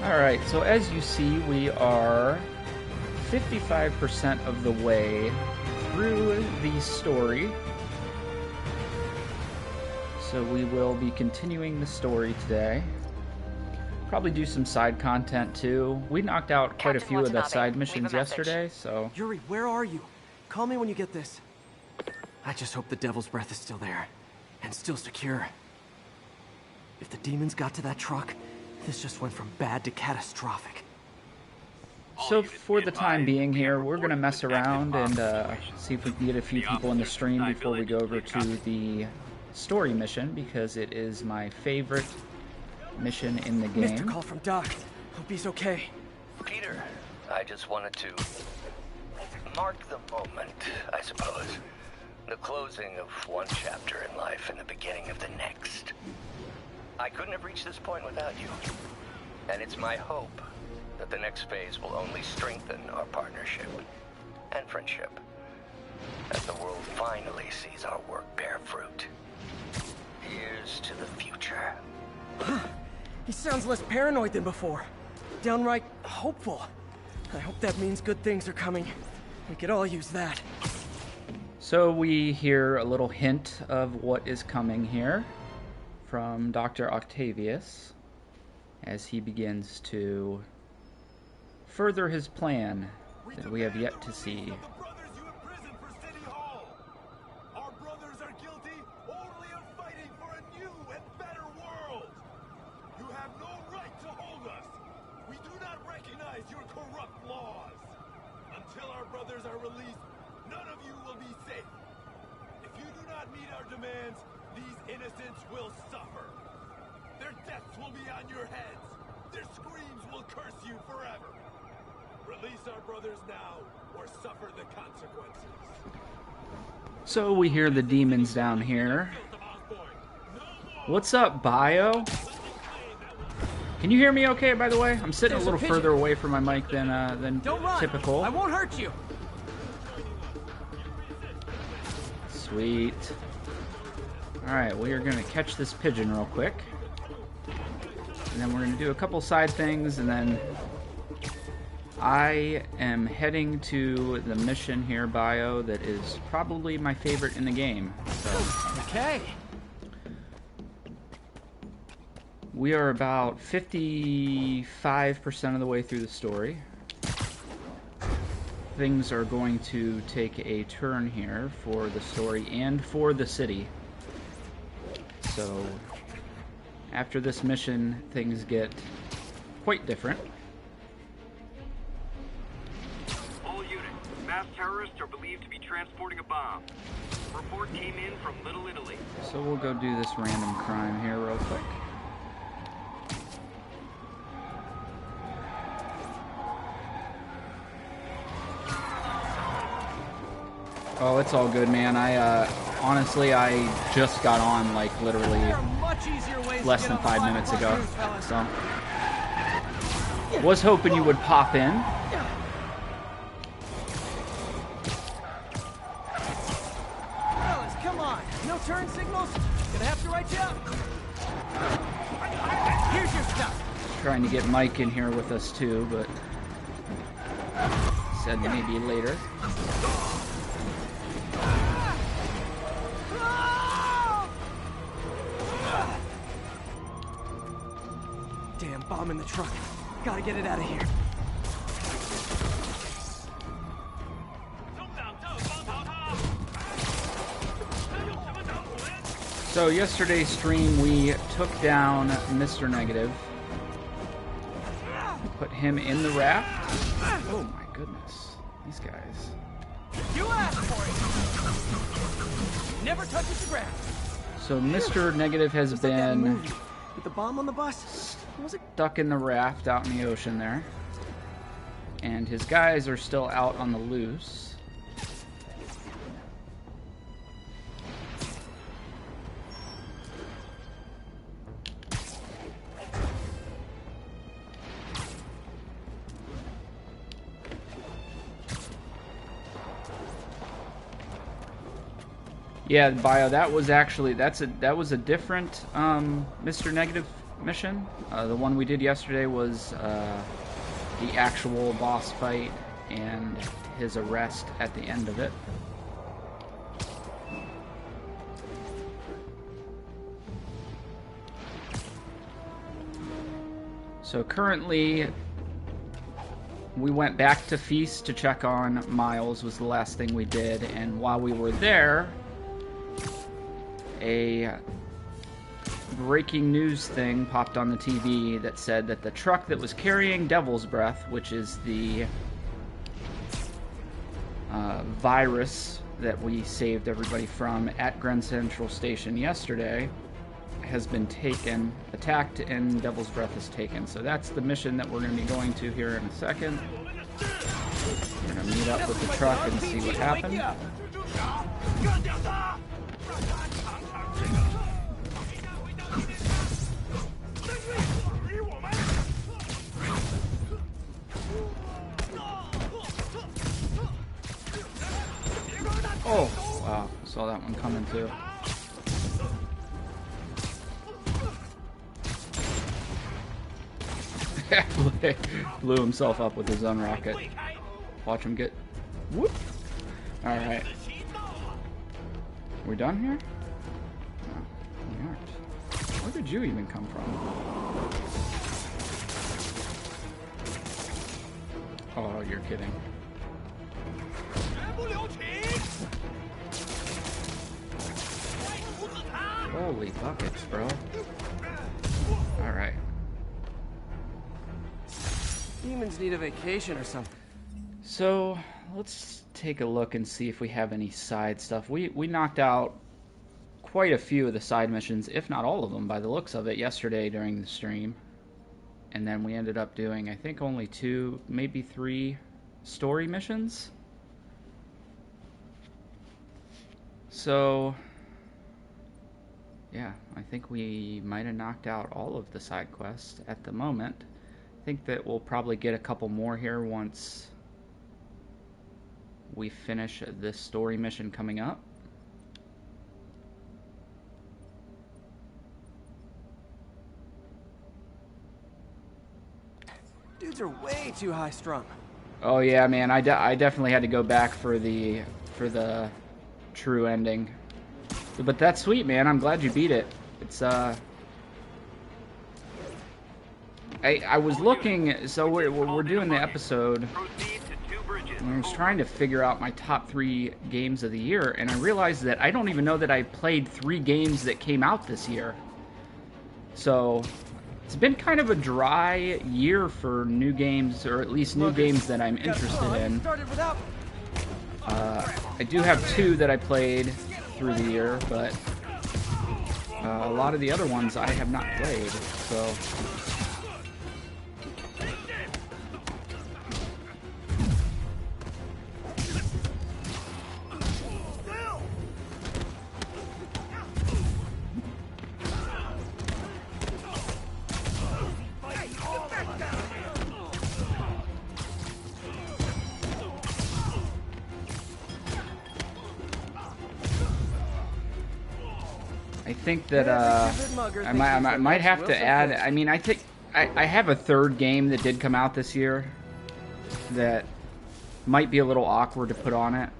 Alright, so as you see, we are 55% of the way through the story. So we will be continuing the story today. Probably do some side content too. We knocked out quite a few of the side missions yesterday, so... Yuri, where are you? Call me when you get this. I just hope the Devil's Breath is still there. And still secure. If the demons got to that truck, this just went from bad to catastrophic. So for the time being here, we're going to mess around and see if we can get a few people in the stream before we go over to the story mission, because it is my favorite mission in the game. Mr. Call from Doc. Hope he's okay. Peter, I just wanted to mark the moment, I suppose. The closing of one chapter in life and the beginning of the next. I couldn't have reached this point without you. And it's my hope that the next phase will only strengthen our partnership and friendship as the world finally sees our work bear fruit. Here's to the future. He sounds less paranoid than before. Downright hopeful. I hope that means good things are coming. We could all use that. So we hear a little hint of what is coming here from Dr. Octavius as he begins to further his plan that we have yet to see. Our brothers are guilty only of fighting for a new and better world. You have no right to hold us. We do not recognize your corrupt laws. Until our brothers are released, none of you will be safe. If you do not meet our demands, these innocents will suffer. Their deaths will be on your heads. Their screams will curse you forever. Release our brothers now, or suffer the consequences. So we hear the demons down here. What's up, Bio? Can you hear me okay, by the way? I'm sitting a little further away from my mic than typical. I won't hurt you. Sweet. Alright, we are going to catch this pigeon real quick. And then we're going to do a couple side things, and then I am heading to the mission here, Bio, that is probably my favorite in the game. So, okay. We are about 55% of the way through the story. Things are going to take a turn here for the story and for the city. So, after this mission, things get quite different. All units, mass terrorists are believed to be transporting a bomb. Report came in from Little Italy. So we'll go do this random crime here real quick. Oh, it's all good, man. Honestly, I just got on, like, literally less than 5 minutes ago. So, was hoping you would pop in. Fellas, come on. No turn signals? Gonna have to write you up. Here's your stuff. Trying to get Mike in here with us, too, but said maybe later. Damn bomb in the truck. Gotta get it out of here. So yesterday's stream, we took down Mr. Negative. Put him in the raft. Oh my goodness. These guys. You asked for it. Never touches the ground. So Mr. Negative has been with the bomb on the bus. Was it stuck in the raft out in the ocean there. And his guys are still out on the loose. Yeah, Bio, that was actually that was a different Mr. Negative mission. The one we did yesterday was the actual boss fight and his arrest at the end of it. So currently, we went back to Feast to check on Miles, was the last thing we did, and while we were there, a breaking news thing popped on the TV that said that the truck that was carrying Devil's Breath, which is the virus that we saved everybody from at Grand Central Station yesterday, has been taken, attacked, and Devil's Breath is taken. So that's the mission that we're going to be going to here in a second. We're going to meet up with the truck and see what happened. Oh, wow, saw that one coming too. Blew himself up with his own rocket. Watch him get... Whoop! Alright. We done here? No, we aren't. Where did you even come from? Oh, you're kidding. Holy buckets, bro. Alright. Demons need a vacation or something. So, let's take a look and see if we have any side stuff. We knocked out quite a few of the side missions, if not all of them by the looks of it, yesterday during the stream. And then we ended up doing, I think, only 2, maybe 3 story missions. So, yeah, I think we might have knocked out all of the side quests at the moment. I think that we'll probably get a couple more here once we finish this story mission coming up. Dudes are way too high strung. Oh yeah, man, I definitely had to go back for the true ending. But that's sweet, man. I'm glad you beat it. It's I was looking, so we're doing the episode, and I was trying to figure out my top 3 games of the year, and I realized that I don't even know that I played 3 games that came out this year. So it's been kind of a dry year for new games, or at least new games that I'm interested in. I do have 2 that I played through the year, but a lot of the other ones I have not played, so... I think that I might have to add. I mean, I think I have a 3rd game that did come out this year that might be a little awkward to put on it.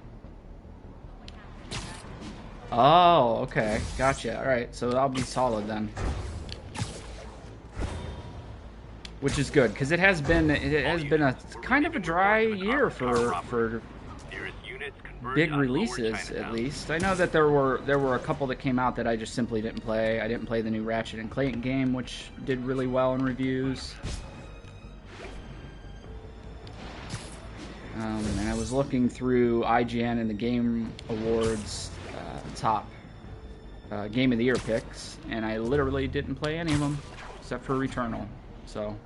Oh, okay, gotcha. All right, so I'll be solid then, which is good because it has been a kind of a dry year for big releases, at least. I know that there were a couple that came out that I just simply didn't play. I didn't play the new Ratchet and Clank game, which did really well in reviews. And I was looking through IGN and the Game Awards top Game of the Year picks, and I literally didn't play any of them except for Returnal. So,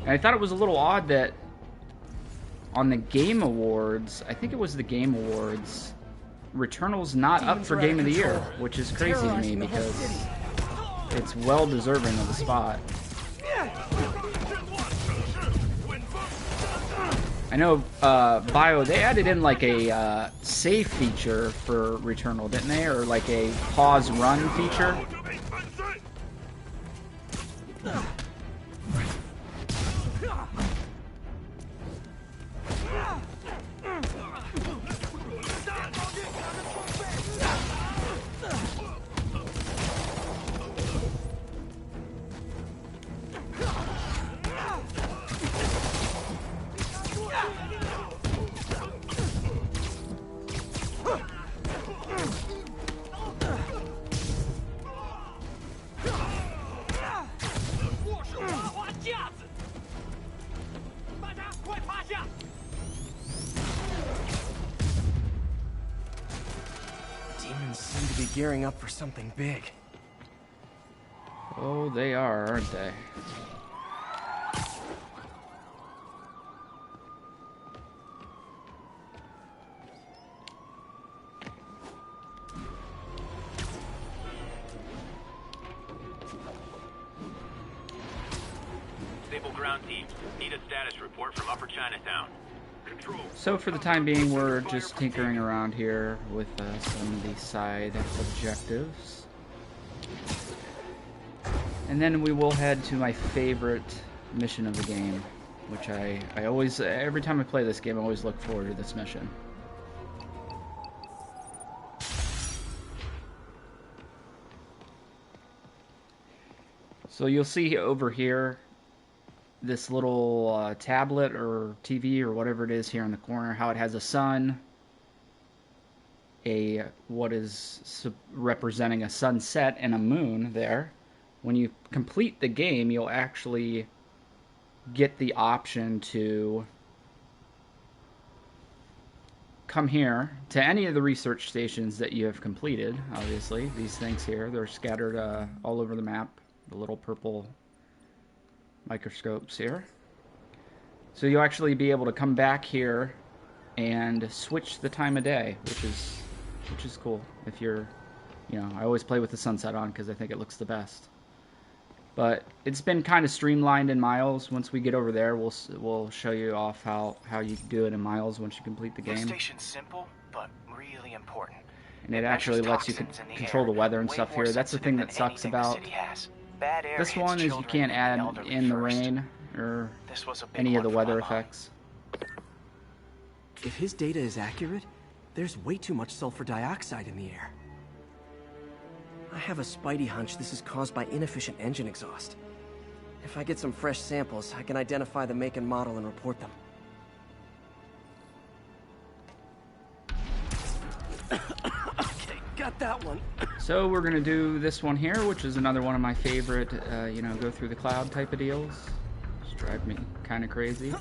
and I thought it was a little odd that on the Game Awards, I think it was the Game Awards, Returnal's not up for Game of the Year, which is crazy to me because it's well deserving of the spot. I know Bio, they added in like a save feature for Returnal, didn't they? Or like a pause run feature. Demons seem to be gearing up for something big. Oh, they are, aren't they? Stable ground team. Need a status report from Upper Chinatown. Control. So for the time being, we're just tinkering around here with some of the side objectives. And then we will head to my favorite mission of the game, which I always, every time I play this game, I always look forward to this mission. So you'll see over here, this little tablet or TV or whatever it is here in the corner, how it has a sun, what is representing a sunset and a moon there. When you complete the game, you'll actually get the option to come here to any of the research stations that you have completed. Obviously, these things here, they're scattered all over the map, the little purple microscopes here. So you'll actually be able to come back here and switch the time of day, which is cool. If you're, I always play with the sunset on because I think it looks the best. But it's been kind of streamlined in Miles. Once we get over there, we'll show you off how you do it in Miles once you complete the game. This station's simple, but really important. And it actually lets you control the weather and stuff here. That's the thing that sucks about this one, is you can't add in the rain or any of the weather effects. If his data is accurate, there's way too much sulfur dioxide in the air. I have a spidey hunch this is caused by inefficient engine exhaust. If I get some fresh samples, I can identify the make and model and report them. Okay, got that one. So we're going to do this one here, which is another one of my favorite, go through the cloud type of deals. Just drive me kind of crazy.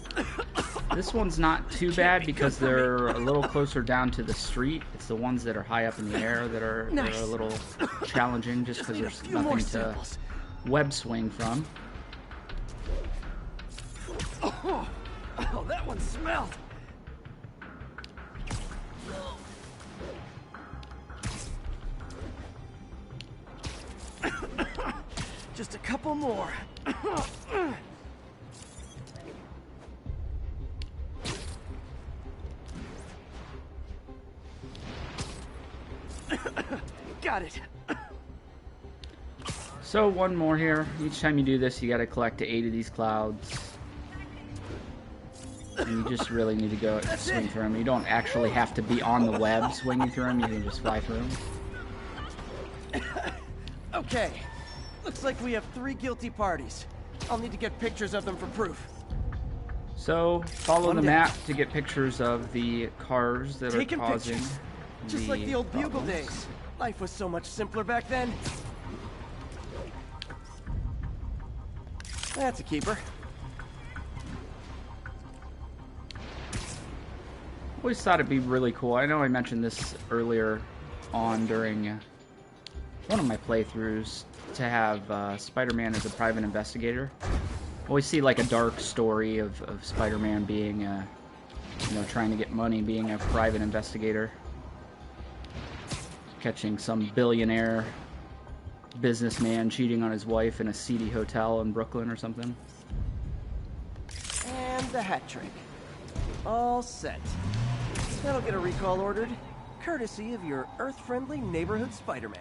This one's not too bad because they're a little closer down to the street. It's the ones that are high up in the air that are a little challenging, just because there's nothing to web swing from. Oh, that one smelled. Just a couple more. Got it. So one more here. Each time you do this, you got to collect 8 of these clouds. And you just really need to go swing through them. You don't actually have to be on the web swinging through them. You can just fly through them. Okay. Looks like we have 3 guilty parties. I'll need to get pictures of them for proof. So follow the map to get pictures of the cars that are causing just like the old Bugle days. Life was so much simpler back then. That's a keeper. Always thought it'd be really cool. I know I mentioned this earlier on during one of my playthroughs, to have Spider-Man as a private investigator. Always see like a dark story of Spider-Man being, trying to get money, being a private investigator, catching some billionaire businessman cheating on his wife in a seedy hotel in Brooklyn or something. And the hat trick. All set. That'll get a recall ordered, courtesy of your Earth-friendly neighborhood Spider-Man.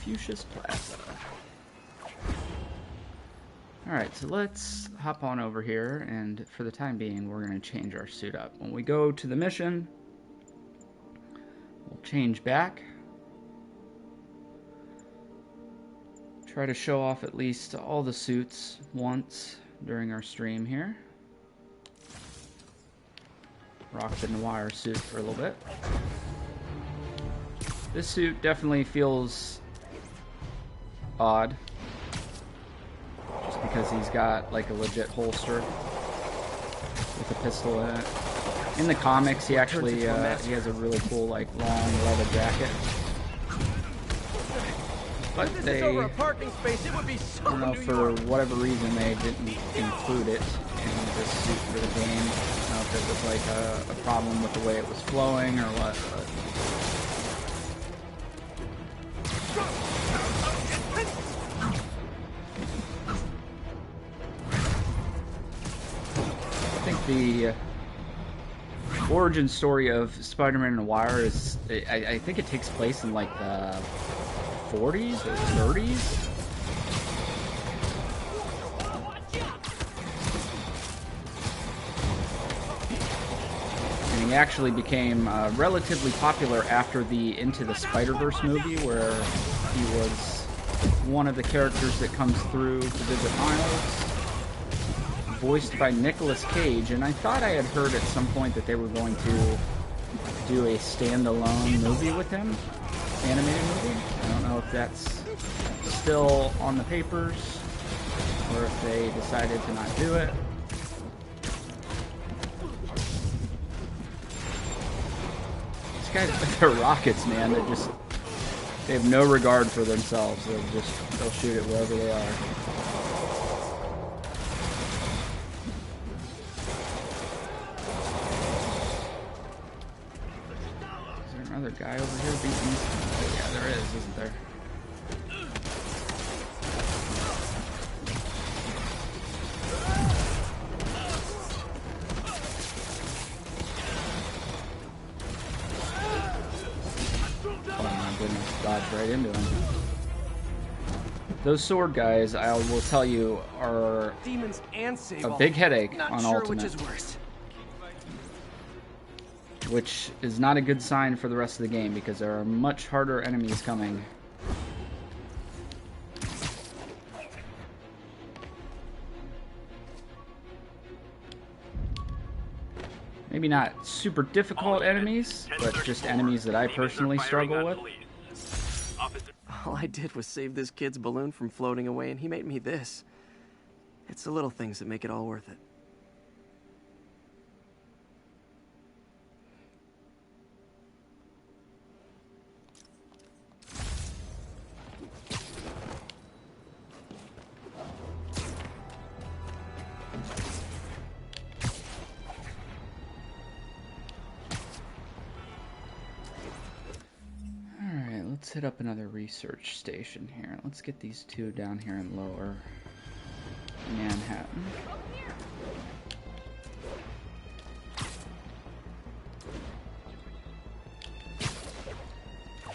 Confucius Plaza. Alright, so let's hop on over here, and for the time being, we're going to change our suit up. When we go to the mission, we'll change back. Try to show off at least all the suits once during our stream here. Rock the noir suit for a little bit. This suit definitely feels odd. Just because he's got like a legit holster with a pistol in it. In the comics, he actually he has a really cool like long leather jacket. But they, I don't know, for whatever reason they didn't include it in this suit for the game. I don't know if it was like a problem with the way it was flowing or what. But I think the origin story of Spider-Man Noir is, I think it takes place in like the 40s or 30s. And he actually became relatively popular after the Into the Spider-Verse movie, where he was one of the characters that comes through to visit Miles, voiced by Nicolas Cage. And I thought I had heard at some point that they were going to do a standalone movie with him, animated movie. I don't know if that's still on the papers or if they decided to not do it. These guys, they're rockets, man. They have no regard for themselves. They'll shoot it wherever they are. Another guy over here beating. Oh, yeah, there is, isn't there? Oh my goodness, dodged right into him. Those sword guys, I will tell you, are Demons and save a big headache Not on sure Ultimate. which is worse. Which is not a good sign for the rest of the game, because there are much harder enemies coming. Maybe not super difficult enemies, but just enemies that I personally struggle with. All I did was save this kid's balloon from floating away, and he made me this. It's the little things that make it all worth it. Let's hit up another research station here. Let's get these two down here in lower Manhattan.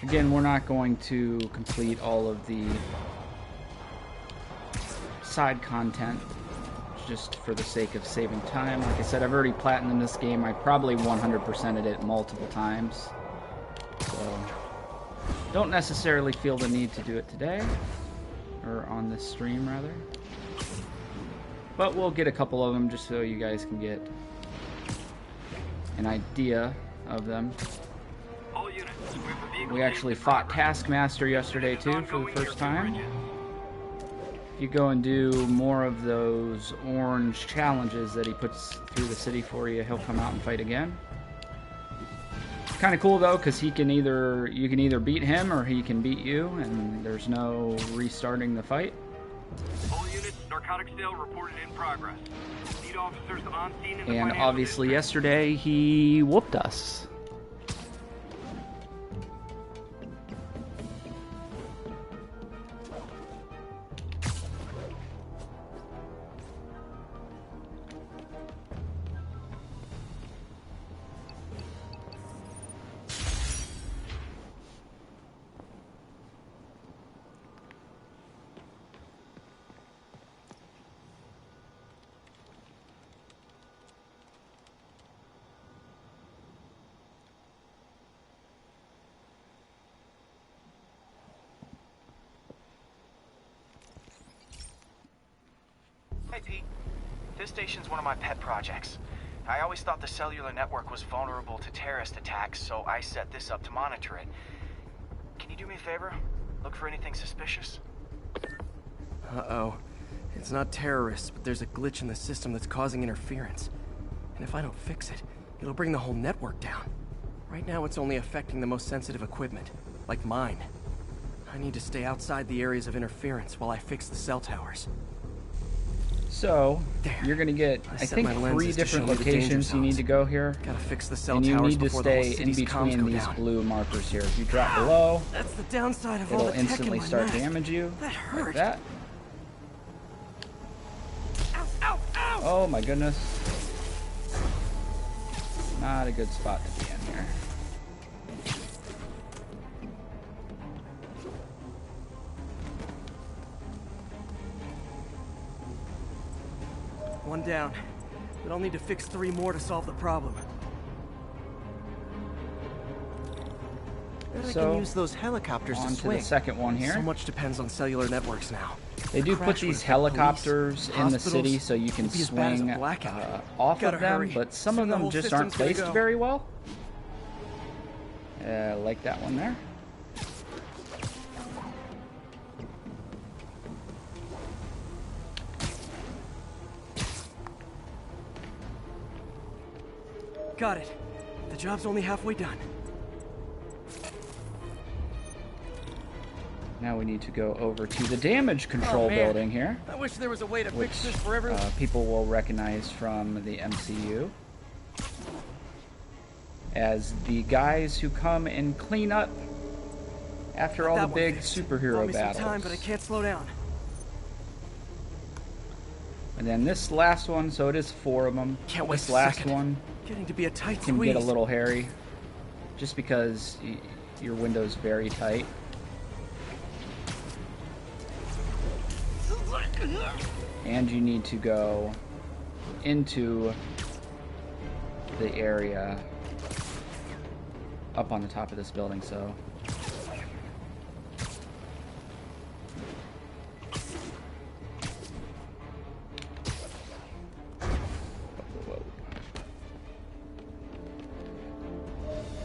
Again, we're not going to complete all of the side content just for the sake of saving time. Like I said, I've already platinumed this game. I probably 100%ed it multiple times. So don't necessarily feel the need to do it today, or on this stream rather, but we'll get a couple of them just so you guys can get an idea of them. We actually fought Taskmaster yesterday too for the first time. If you go and do more of those orange challenges that he puts through the city for you, he'll come out and fight again. Kind of cool though, because you can either beat him or he can beat you, and there's no restarting the fight. All units, narcotic sale reported in progress. Need officers on scene in the And financial obviously district. yesterday he whooped us. Pete? This station's one of my pet projects. I always thought the cellular network was vulnerable to terrorist attacks, so I set this up to monitor it. Can you do me a favor? Look for anything suspicious? Uh-oh. It's not terrorists, but there's a glitch in the system that's causing interference. And if I don't fix it, it'll bring the whole network down. Right now, it's only affecting the most sensitive equipment, like mine. I need to stay outside the areas of interference while I fix the cell towers. So, There. you're going to get, I set think, my 3 lenses to different show me the danger locations you need zones. to go here. Gotta fix the cell And you towers need to before the whole stay in city's comms between go these down. blue markers here. If you drop below, That's the downside of all it'll the tech in instantly my start mask. damage you. That hurt. Like that. Ow, ow, ow! Oh my goodness. Not a good spot to be in here. One down. But I'll need to fix 3 more to solve the problem. Bet I So, can use those helicopters to On to swing. the second one here. So much depends on cellular networks now. They do put Crash these with helicopters police, in the hospitals, city so you can it'll be as bad as a swing blackout. off Gotta of them, hurry. but some Soon of the them whole just aren't system's gonna placed go. very well. Like that one there. Got it. The job's only halfway done. Now we need to go over to the damage control man. building here, I wish there was a way to which fix this for everyone. people will recognize from the MCU as the guys who come and clean up after all the That one big fixed. superhero Bought me battles. some time, but I can't slow down. And then this last one, so it is 4 of them. Can't wait This a last second. one Getting to be a tight can squeeze. get a little hairy, just because your window's very tight. And you need to go into the area up on the top of this building, so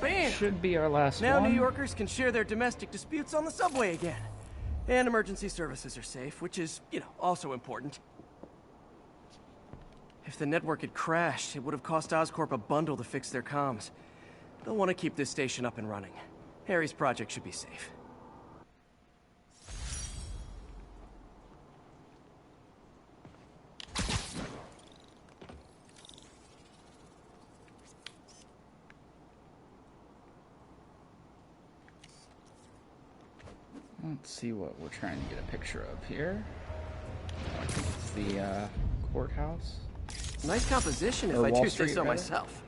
Bam! should be our last Now one. New Yorkers can share their domestic disputes on the subway again. And emergency services are safe, which is, also important. If the network had crashed, it would have cost Oscorp a bundle to fix their comms. They'll want to keep this station up and running. Harry's project should be safe. Let's see what we're trying to get a picture of here. I think it's the courthouse. Nice composition, if Or I Wall do say Street, so rather. myself.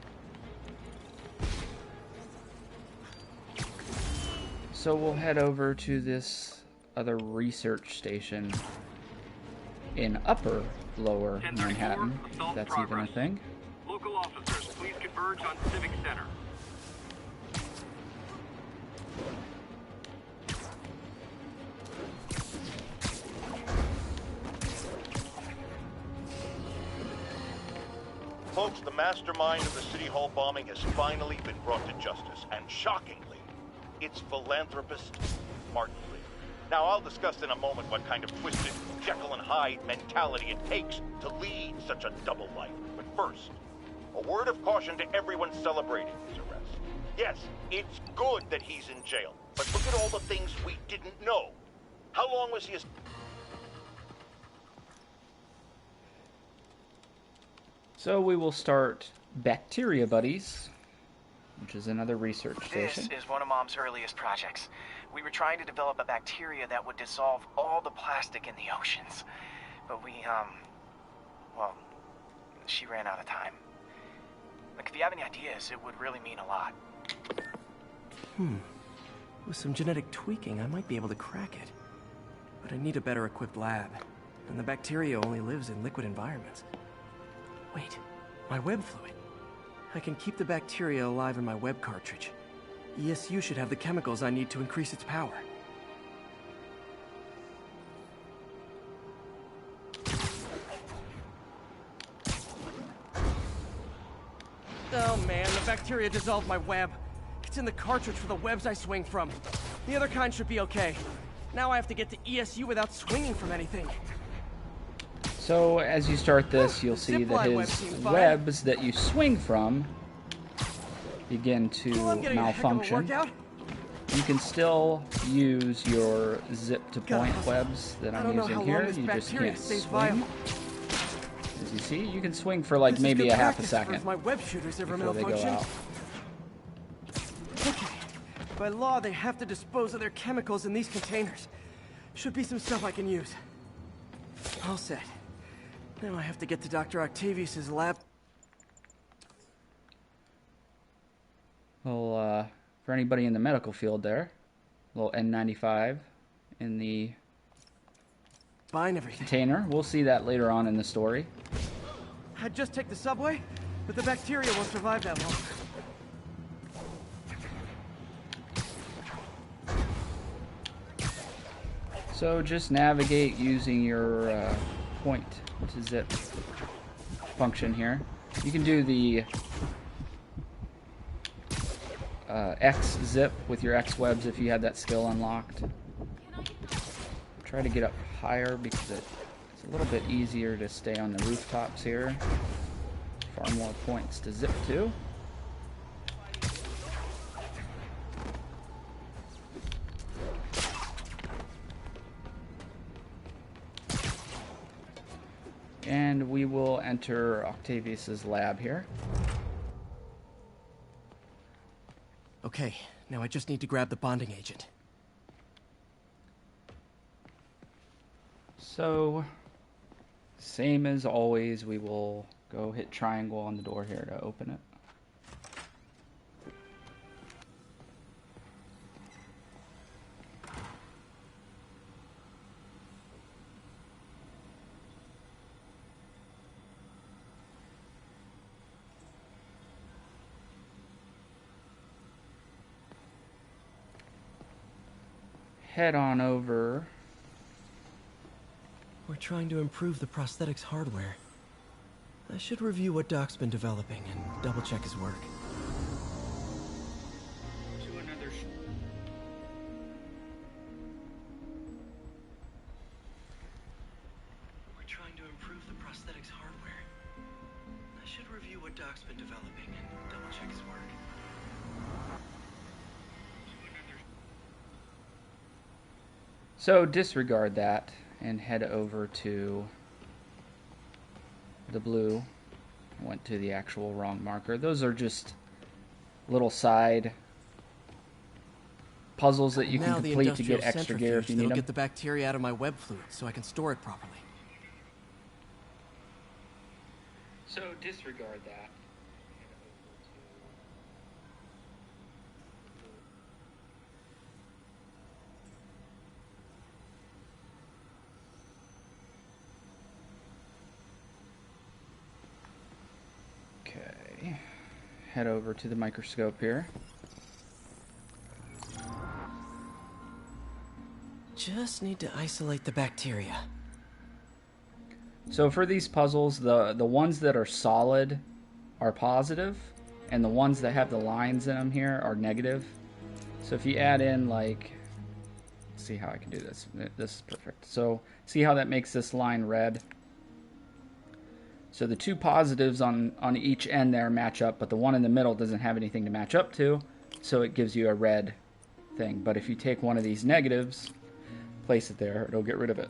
So we'll head over to this other research station in upper lower 1034, Manhattan, if assault that's progress. even a thing. Local officers, please converge on Civic Center. Folks, the mastermind of the City Hall bombing has finally been brought to justice, and shockingly, it's philanthropist Martin Lee. Now, I'll discuss in a moment what kind of twisted Jekyll and Hyde mentality it takes to lead such a double life. But first, a word of caution to everyone celebrating his arrest. Yes, it's good that he's in jail, but look at all the things we didn't know. How long was he... So we will start Bacteria Buddies, which is another research This station. is one of Mom's earliest projects. We were trying to develop a bacteria that would dissolve all the plastic in the oceans. But well, she ran out of time. Like, if you have any ideas, it would really mean a lot. With some genetic tweaking, I might be able to crack it. But I need a better equipped lab. And the bacteria only lives in liquid environments. Wait, my web fluid. I can keep the bacteria alive in my web cartridge. ESU should have the chemicals I need to increase its power. bacteria dissolved my web. It's in the cartridge for the webs I swing from. The other kind should be okay. Now I have to get to ESU without swinging from anything. So as you start this, you'll see that his webs that you swing from begin to malfunction. You can still use your zip-to-point webs that I'm using here. You just can't swing. As you see, you can swing for like maybe a half a second my web shooters ever before they go malfunction. out. Okay. By law, they have to dispose of their chemicals in these containers. Should be some stuff I can use. All set. Now I have to get to Dr. Octavius's lab. Well, for anybody in the medical field there, a little N95 in the Buying everything. container. We'll see that later on in the story. I'd just take the subway, but the bacteria won't survive that long. So just navigate using your point to zip function here. You can do the X zip with your X webs if you have that skill unlocked. Try to get up higher because it's a little bit easier to stay on the rooftops here. Far more points to zip to. And we will enter Octavius's lab here. Okay, now I just need to grab the bonding agent. So, same as always, we will go hit triangle on the door here to open it. Head on over. We're trying to improve the prosthetics hardware. I should review what Doc's been developing and double-check his work. We're trying to improve the prosthetics hardware. I should review what Doc's been developing and double-check his work. So disregard that and head over to the blue. Went to the actual wrong marker. Those are just little side puzzles that you can complete to get extra gear if you need them. Get the bacteria out of my web fluid so I can store it properly. So disregard that. Okay, head over to the microscope here. Just need to isolate the bacteria. So for these puzzles, the ones that are solid are positive, and the ones that have the lines in them here are negative. So if you add in, like, let's see how I can do this. This is perfect. So see how that makes this line red? So the two positives on each end there match up, but the one in the middle doesn't have anything to match up to, so it gives you a red thing. But if you take one of these negatives, place it there, it'll get rid of it.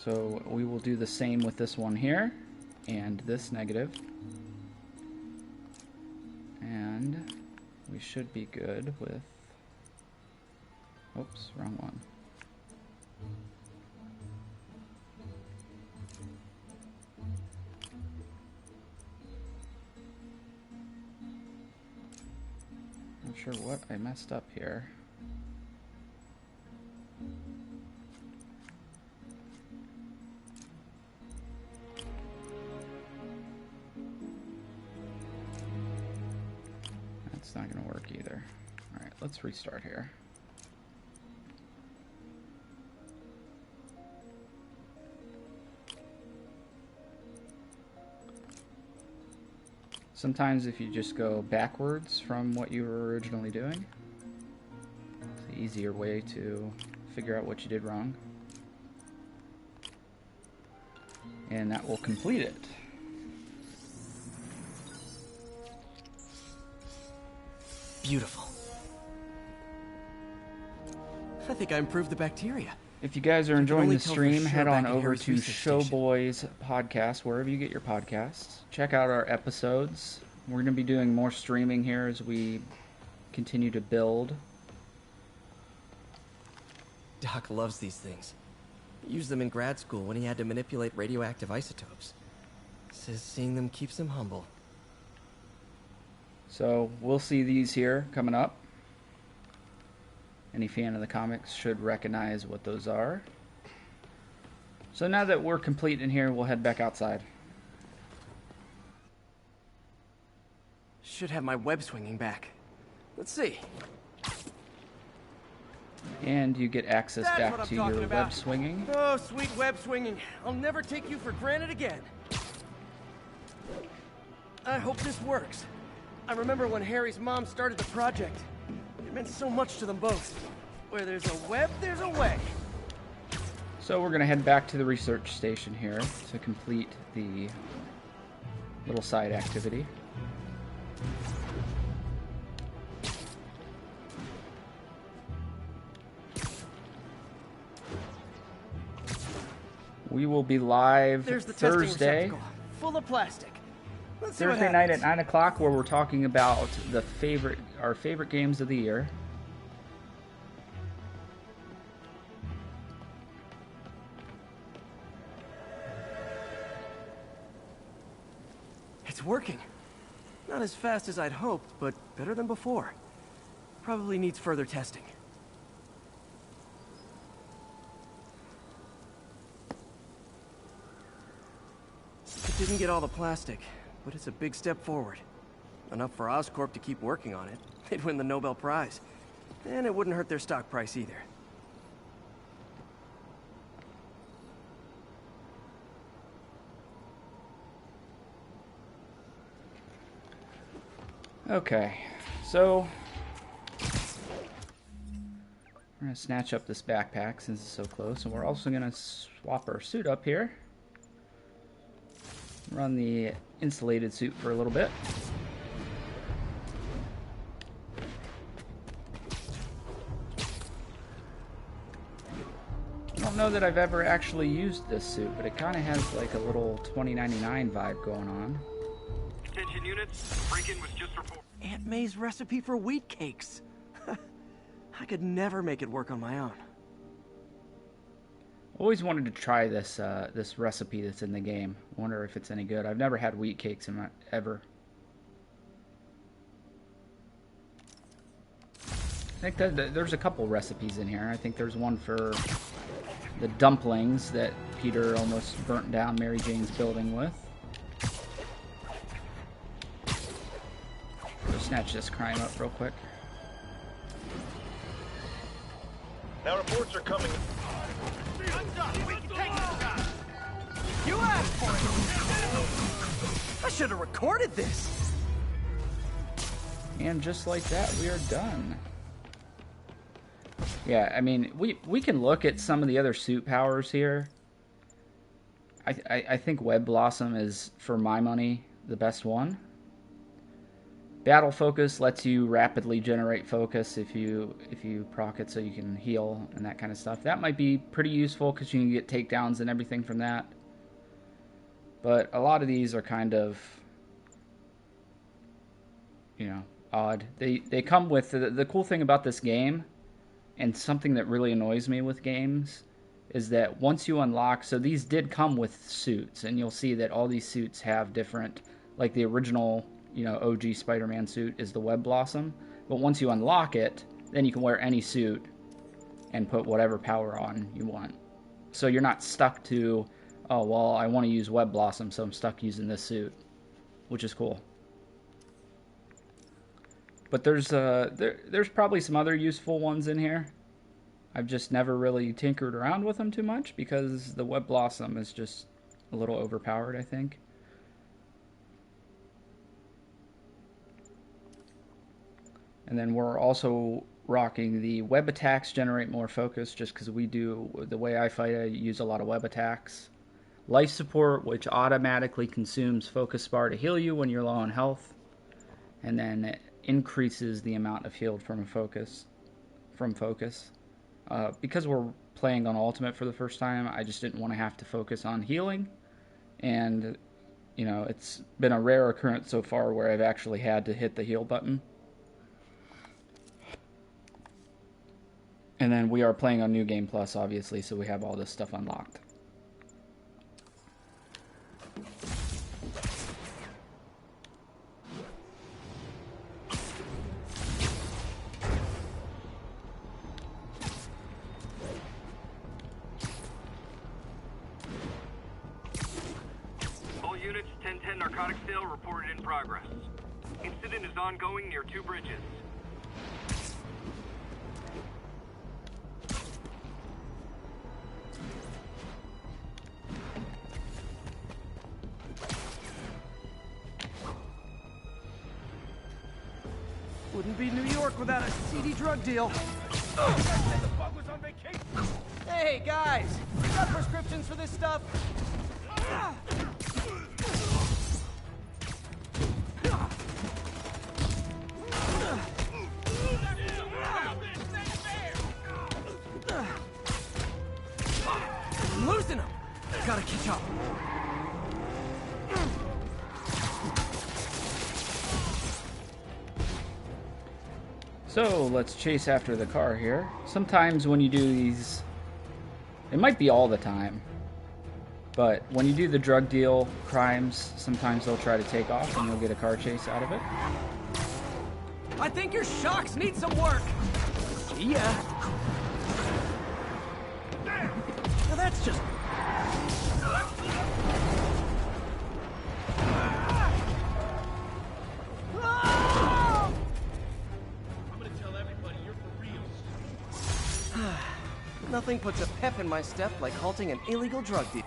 So we will do the same with this one here, and this negative. And we should be good with... Oops, wrong one. Not sure what I messed up here. That's not going to work either. Alright, let's restart here. Sometimes if you just go backwards from what you were originally doing, it's the easier way to figure out what you did wrong. And that will complete it. Beautiful. I think I improved the bacteria. If you guys are enjoying only the tell for stream, sure head on back at over Harry's to research station. Showboys Podcast, wherever you get your podcasts. Check out our episodes. We're going to be doing more streaming here as we continue to build. Doc loves these things. He used them in grad school when he had to manipulate radioactive isotopes. Says seeing them keeps him humble. So we'll see these here coming up. Any fan of the comics should recognize what those are. So now that we're complete in here, we'll head back outside. Should have my web swinging back. Let's see. And you get access That's what back I'm to talking your about. web swinging. Oh, sweet web swinging. I'll never take you for granted again. I hope this works. I remember when Harry's mom started the project. It meant so much to them both. Where there's a web, there's a way. So we're going to head back to the research station here to complete the little side activity. We will be live There's the testing Thursday. receptacle, full of plastic. Let's see what Thursday night at happens. 9 o'clock, where we're talking about our favorite games of the year. It's working. Not as fast as I'd hoped, but better than before. Probably needs further testing. It didn't get all the plastic, but it's a big step forward. Enough for Oscorp to keep working on it. They'd win the Nobel Prize. And it wouldn't hurt their stock price either. Okay, so we're going to snatch up this backpack since it's so close, and we're also going to swap our suit up here. Run the insulated suit for a little bit. I don't know that I've ever actually used this suit, but it kind of has like a little 2099 vibe going on. Attention units, break-in was just reported. Aunt May's recipe for wheat cakes. I could never make it work on my own. Always wanted to try this this recipe that's in the game. Wonder if it's any good. I've never had wheat cakes ever. I think that there's a couple recipes in here. I think there's one for the dumplings that Peter almost burnt down Mary Jane's building with. Go snatch this crime up real quick. Now reports are coming. You asked for it! I should have recorded this! And just like that, we are done. Yeah, I mean, we can look at some of the other suit powers here. I think Web Blossom is, for my money, the best one. Battle Focus lets you rapidly generate focus if you proc it so you can heal and that kind of stuff. That might be pretty useful because you can get takedowns and everything from that. But a lot of these are kind of, you know, odd. They come with the cool thing about this game, and something that really annoys me with games, is that once you unlock, so these did come with suits, and you'll see that all these suits have different, like the original, you know, OG Spider-Man suit is the Web Blossom, but once you unlock it, then you can wear any suit and put whatever power on you want. So you're not stuck to, oh, well, I want to use Web Blossom, so I'm stuck using this suit, which is cool. But there's probably some other useful ones in here. I've just never really tinkered around with them too much because the Web Blossom is just a little overpowered, I think. And then we're also rocking the web attacks generate more focus, just because we do, the way I fight, I use a lot of web attacks. Life support, which automatically consumes focus bar to heal you when you're low on health, and then it increases the amount of healed from focus. Because we're playing on ultimate for the first time, I just didn't want to have to focus on healing, and you know, it's been a rare occurrence so far where I've actually had to hit the heal button. And then we are playing on New Game Plus, obviously, so we have all this stuff unlocked. All units, 1010 narcotic sale reported in progress. Incident is ongoing near 2 bridges. Wouldn't be New York without a seedy drug deal. Hey, guys! You got prescriptions for this stuff? I'm losing them! Gotta catch up. So let's chase after the car here. Sometimes when you do these, it might be all the time, but when you do the drug deal crimes, sometimes they'll try to take off and you'll get a car chase out of it. I think your shocks need some work. Yeah. Now that's just... Nothing puts a pep in my step like halting an illegal drug deal.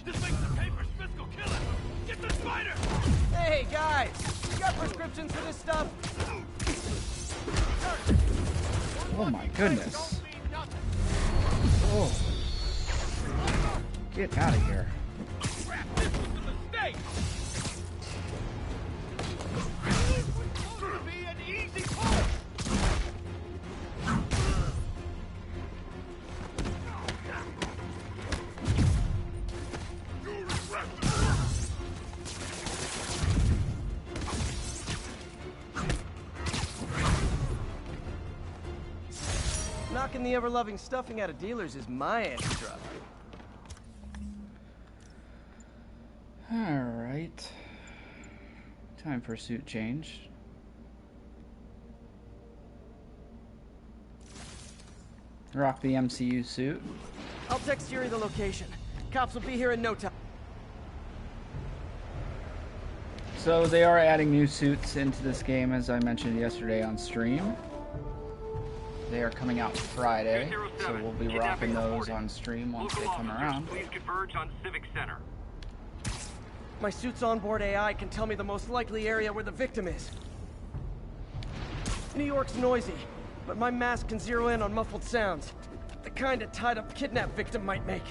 This makes the papers fiscal killer! Get the spider! Hey, guys! You got prescriptions for this stuff? Oh my goodness. Oh. Get out of here. Crap, this was a mistake! It's supposed to be an easy pull! Knocking the ever-loving stuffing out of dealers is my anti-drug. Alright. Time for suit change. Rock the MCU suit. I'll text Yuri the location. Cops will be here in no time. So they are adding new suits into this game, as I mentioned yesterday on stream. They are coming out Friday, so we'll be rocking those on stream once they come around. Please converge on Civic Center. My suit's onboard AI can tell me the most likely area where the victim is. New York's noisy, but my mask can zero in on muffled sounds. The kind a tied-up kidnap victim might make.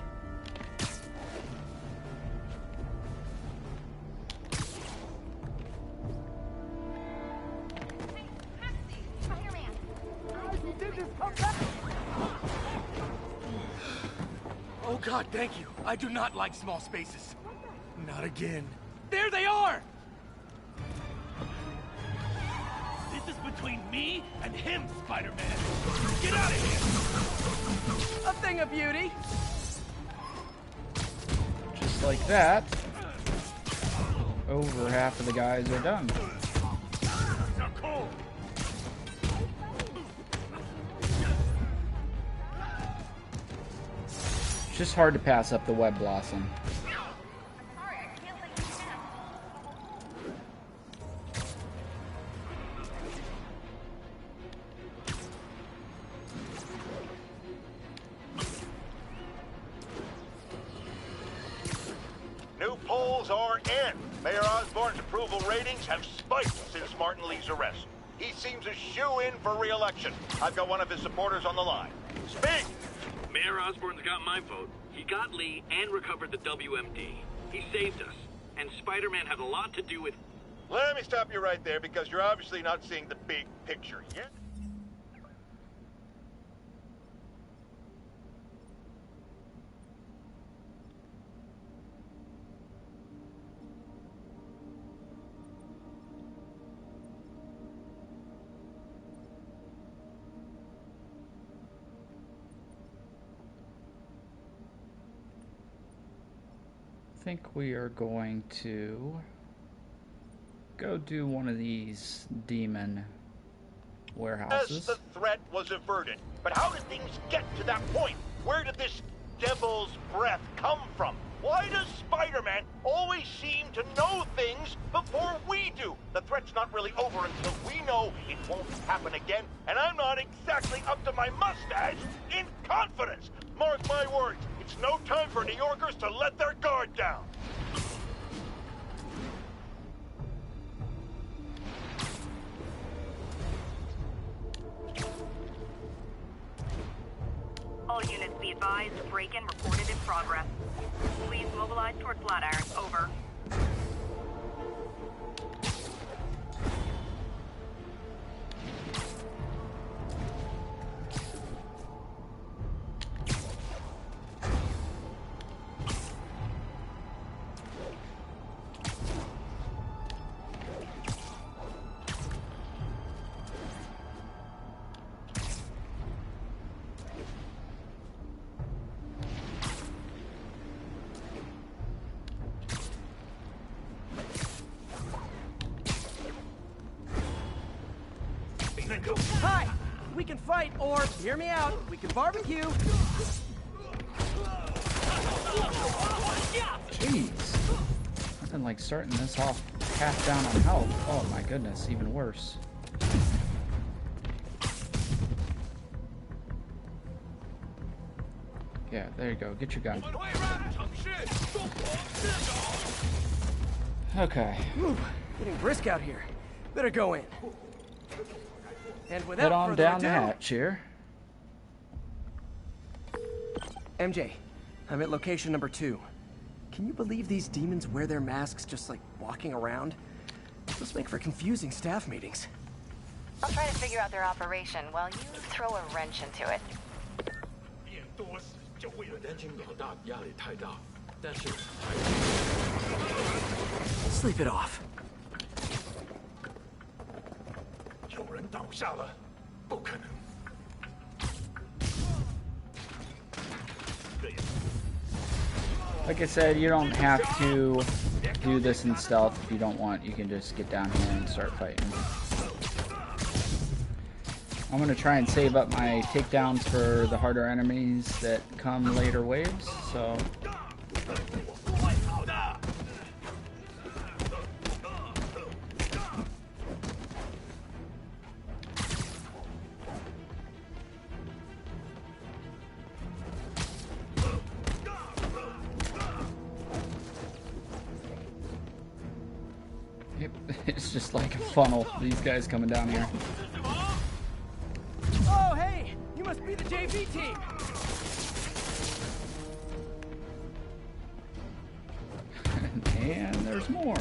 Spider-Man! I was God, thank you. I do not like small spaces. Not again. There they are! This is between me and him, Spider-Man. Get out of here! A thing of beauty. Just like that, over half of the guys are done. Now, Cole! It's just hard to pass up the Web Blossom. New polls are in. Mayor Osborn's approval ratings have spiked since Martin Lee's arrest. He seems a shoo-in for re-election. I've got one of his supporters on the line. Speak! Mayor Osborn's got my vote. He got Lee and recovered the WMD. He saved us. And Spider-Man had a lot to do with... Let me stop you right there, because you're obviously not seeing the big picture yet. I think we are going to go do one of these demon warehouses. Yes, the threat was averted. But how did things get to that point? Where did this devil's breath come from? Why does Spider-Man always seem to know things before we do? The threat's not really over until we know it won't happen again, and I'm not exactly up to my mustache in confidence. Mark my words, it's no time for New Yorkers to let their guard down. All units be advised, break-in reported in progress. Please mobilize toward Flatiron. Over. Hi! We can fight, or, hear me out, we can barbecue. Jeez. Nothing like starting this off half down on health. Oh my goodness, even worse. Yeah, there you go. Get your gun. Okay. Ooh, getting brisk out here. Better go in. And without Head on further down ado, the hatch here. MJ, I'm at location number 2. Can you believe these demons wear their masks just like walking around? Those make for confusing staff meetings. I'll try to figure out their operation while you throw a wrench into it. Sleep it off. 有人倒下了，不可能。 Like I said, you don't have to do this in stealth if you don't want. You can just get down here and start fighting. I'm going to try and save up my takedowns for the harder enemies that come later waves, so... It's just like a funnel, these guys coming down here. Oh, hey! You must be the JV team! And there's more.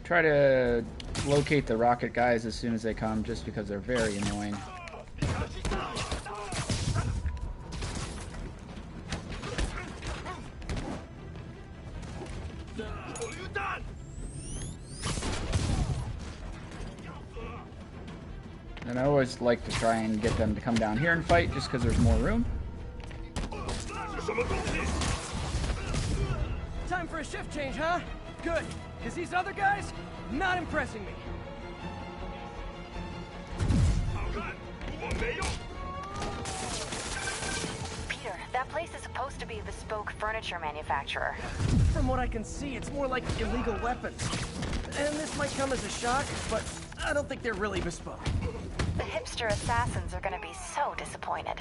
try to locate the rocket guys as soon as they come, just because they're very annoying. And I always like to try and get them to come down here and fight, just because there's more room. Time for a shift change, huh? Good, because these other guys, not impressing me. Peter, that place is supposed to be a bespoke furniture manufacturer. From what I can see, it's more like illegal weapons. And this might come as a shock, but I don't think they're really bespoke. The hipster assassins are gonna be so disappointed.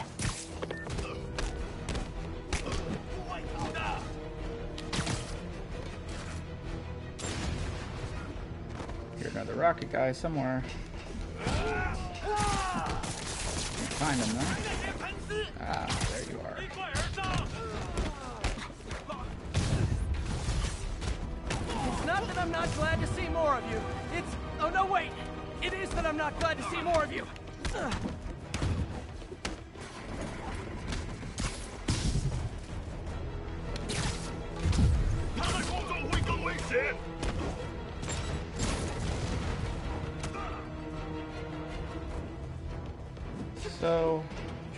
Here's another rocket guy somewhere. Can't find him though. Ah, there you are. It's not that I'm not glad to see more of you. It's... oh no, wait! It is that I'm not glad to see more of you. So,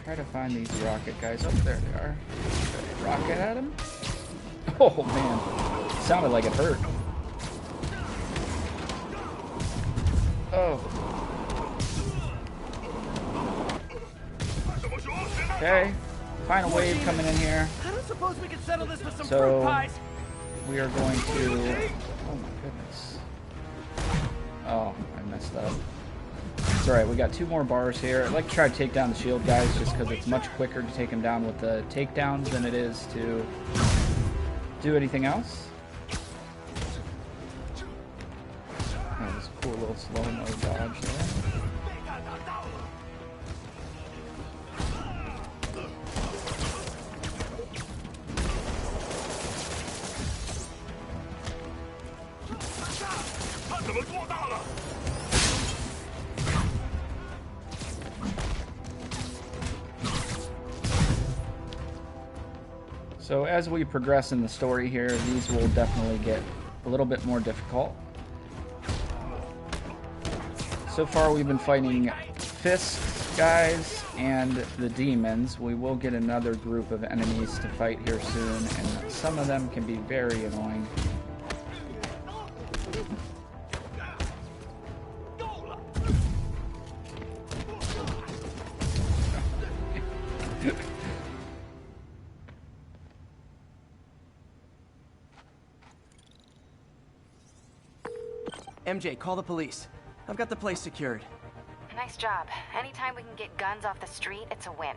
try to find these rocket guys. Oh, there they are. Rocket at him? Oh man, sounded like it hurt. Oh. Okay, final wave coming in here. I don't suppose we could settle this with some So, fruit pies. we are going to... oh my goodness. Oh, I messed up. It's alright, we got 2 more bars here. I'd like to try to take down the shield guys just because it's much quicker to take them down with the takedowns than it is to do anything else. Oh, this cool little slow-mo dodge there. So as we progress in the story here, these will definitely get a little bit more difficult. So far we've been fighting Fist guys and the demons. We will get another group of enemies to fight here soon, and some of them can be very annoying. MJ, call the police. I've got the place secured. Nice job. Anytime we can get guns off the street, it's a win.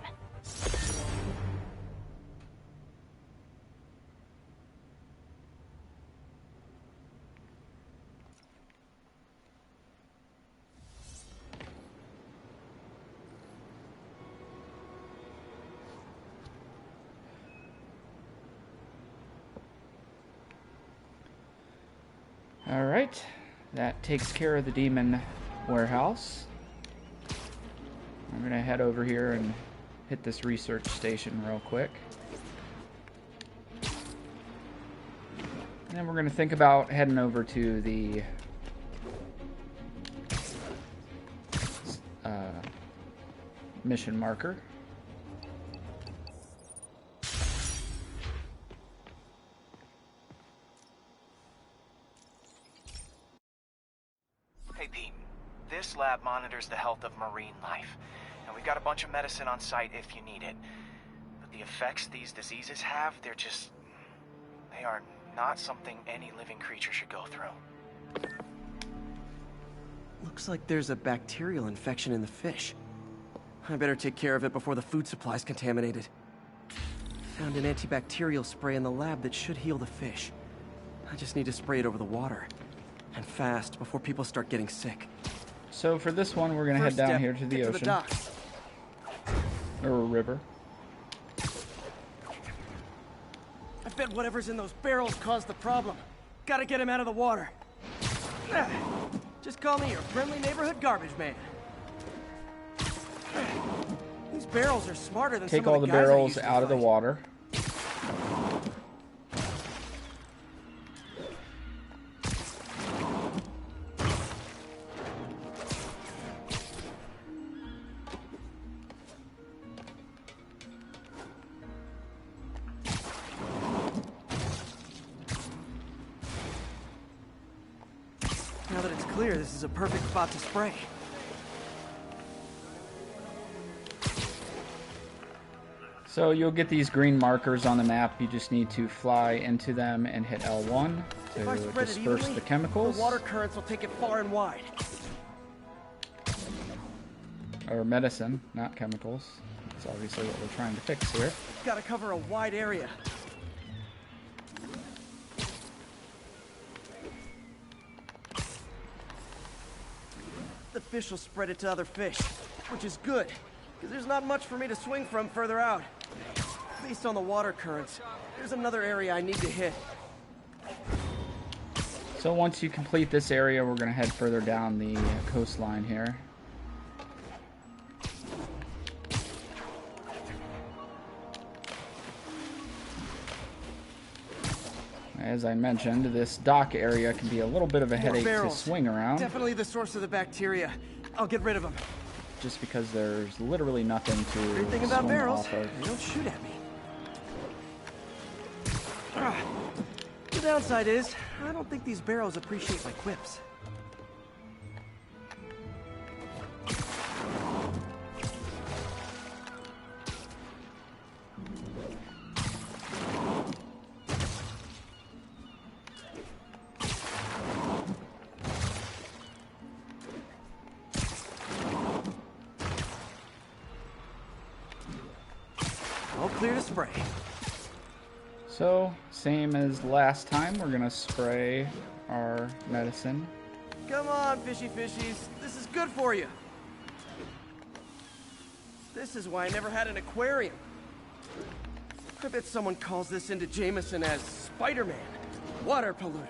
All right, that takes care of the demon warehouse. I'm gonna head over here and hit this research station real quick. And then we're gonna think about heading over to the mission marker. Hey Pete, this lab monitors the health of marine life, and we've got a bunch of medicine on site if you need it. But the effects these diseases have, they are not something any living creature should go through. Looks like there's a bacterial infection in the fish. I better take care of it before the food supply's contaminated. Found an antibacterial spray in the lab that should heal the fish. I just need to spray it over the water. And fast, before people start getting sick. So for this one, we're gonna head down here to the ocean. docks. Or a river. I bet whatever's in those barrels caused the problem. Gotta get him out of the water. Just call me your friendly neighborhood garbage man. These barrels are smarter than Take some all of the the guys I barrels used to out of the fight. water. Now that it's clear, this is a perfect spot to spray. So you'll get these green markers on the map. You just need to fly into them and hit L1 If I to spread it disperse evenly, the chemicals. the water currents will take it far and wide. Or medicine, not chemicals. That's obviously what we're trying to fix here. Gotta cover a wide area. The fish will spread it to other fish, which is good, because there's not much for me to swing from further out. Based on the water currents, there's another area I need to hit. So once you complete this area, we're going to head further down the coastline here. As I mentioned, this dock area can be a little bit of a More headache to barrels. swing around, Definitely the source of the bacteria. I'll get rid of them. just because there's literally nothing to Great thing about swim barrels, off of. they don't shoot at me. The downside is, I don't think these barrels appreciate my quips. All clear to spray. So, same as last time, we're going to spray our medicine. Come on, fishy fishies. This is good for you. This is why I never had an aquarium. I bet someone calls this into Jameson as Spider-Man, water polluter.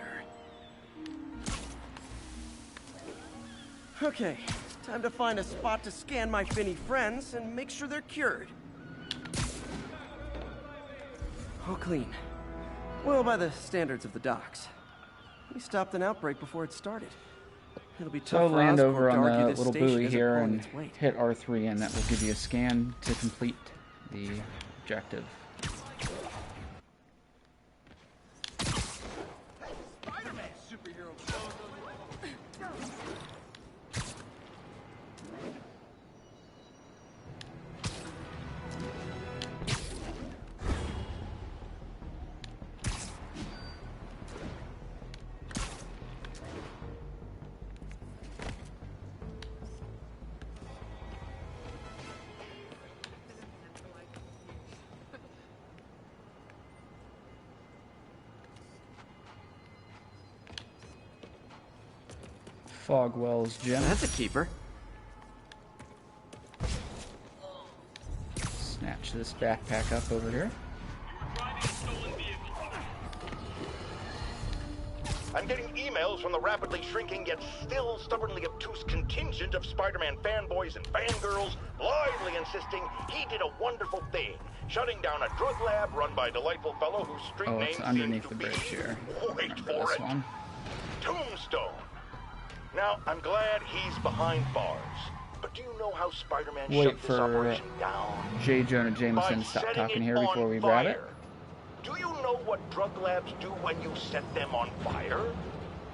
Okay, time to find a spot to scan my finny friends and make sure they're cured. All clean. Well, by the standards of the docks. We stopped an outbreak before it started. It'll be tough So for land Oscorp over to on argue the this little station buoy isn't here pulling and its weight. hit R3, and that will give you a scan to complete the objective. Fogwell's gym. That's a keeper. Snatch this backpack up over here. I'm getting emails from the rapidly shrinking yet still stubbornly obtuse contingent of Spider-Man fanboys and fangirls blithely insisting he did a wonderful thing, shutting down a drug lab run by a delightful fellow whose street Oh, name it's seems underneath to the be... bridge here. Wait Remember for this it. one. Tombstone. Now, I'm glad he's behind bars. But do you know how Spider-Man Wait shut this for operation down? J. Jonah By Jameson to stop setting talking it here before on we grab it. fire. Do you know what drug labs do when you set them on fire?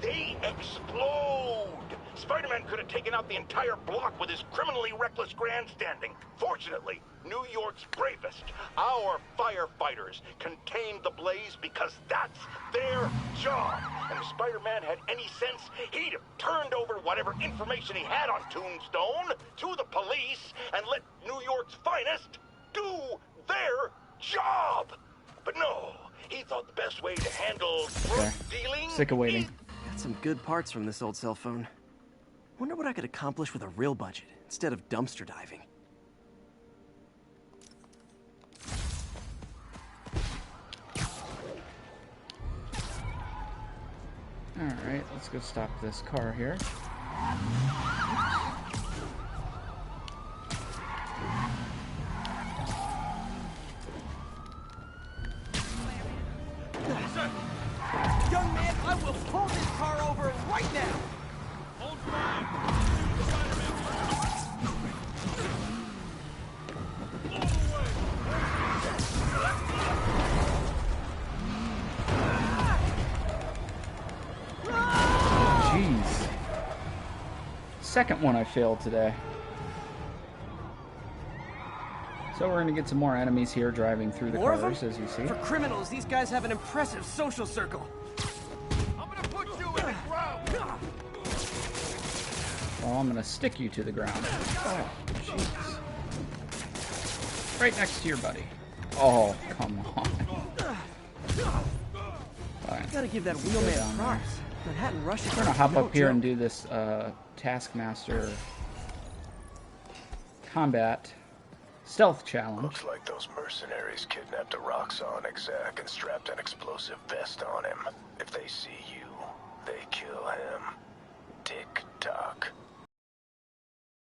They explode! Spider-Man could have taken out the entire block with his criminally reckless grandstanding. Fortunately, New York's bravest, our firefighters, contained the blaze because that's their job. And if Spider-Man had any sense, he'd have turned over whatever information he had on Tombstone to the police and let New York's finest do their job. But no, he thought the best way to handle drug dealing... Sick of waiting. Got some good parts from this old cell phone. Wonder what I could accomplish with a real budget instead of dumpster diving. Alright, let's go stop this car here. Young man, I will pull this car over right now! Hold fire! Jeez. Second one I failed today. So we're going to get some more enemies here driving through the More of cars, them? as you see. For criminals, these guys have an impressive social circle. I'm gonna put you in the ground! Well, I'm going to stick you to the ground. Oh, jeez. Right next to your buddy. Oh, come on. Fine. Gotta give that Go wheelman down there. props. Manhattan Rush is We're going to hop no up here and joke. do this Taskmaster combat stealth challenge. Looks like those mercenaries kidnapped a Roxxon exec and strapped an explosive vest on him. If they see you, they kill him.